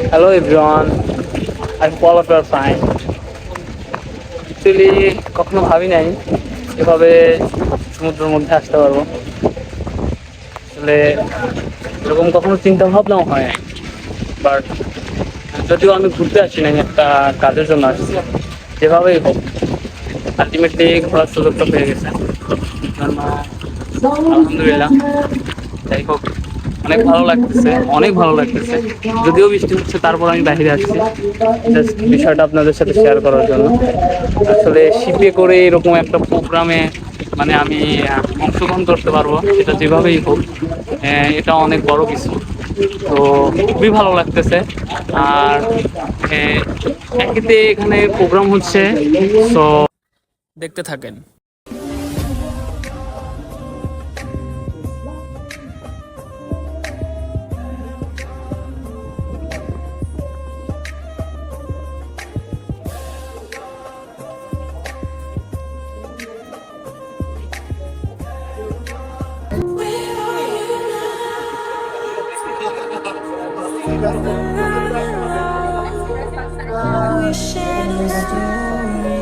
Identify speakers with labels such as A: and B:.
A: Hello everyone, I hope all of you are fine. Actually কখনো ভাবি নাই এভাবে সমুদ্রের মধ্যে আসতে পারবো। আসলে এরকম কখনো চিন্তা ভাবনাও হয়, বাট যদিও আমি ঘুরতে আসি নাই, একটা কাজের জন্য আসছি। যেভাবেই হোক আলটিমেটলি ঘোরার সুযোগটা পেয়ে গেছে, জন্য আলহামদুলিল্লাহ। যাই হোক, অনেক ভালো লাগতেছে, অনেক ভালো লাগতেছে। যদিও বৃষ্টি হচ্ছে, তারপর আমি বাইরে আসছি জাস্ট বিষয়টা আপনাদের সাথে শেয়ার করার জন্য। আসলে শিপে করে এরকম একটা প্রোগ্রামে মানে আমি অংশগ্রহণ করতে পারবো, সেটা যেভাবেই হোক, এটা অনেক বড় কিছু। তো খুবই ভালো লাগতেছে। আর একেতে এখানে প্রোগ্রাম হচ্ছে, তো দেখতে থাকেন।
B: We shared a story.